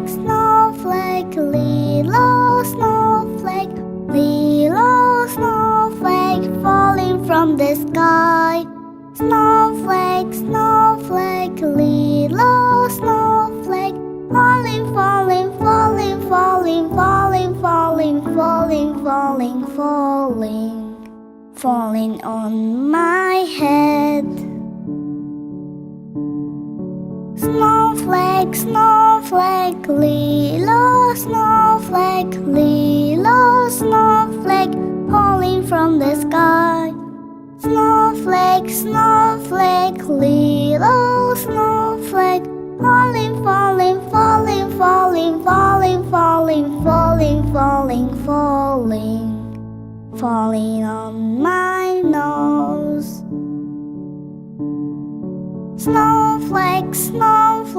snowflake, little snowflake, little snowflake falling from the sky. Snowflake, snowflake, little snowflake, falling, falling, falling, falling, falling, falling, falling, falling, falling, falling on my head. Snowflake, snowflake, little snowflake, little snowflake, falling from the sky. Snowflake, snowflake, little snowflake, falling, falling, falling, falling, falling, falling, falling, falling, falling, falling on my nose. Snowflake, snowflake.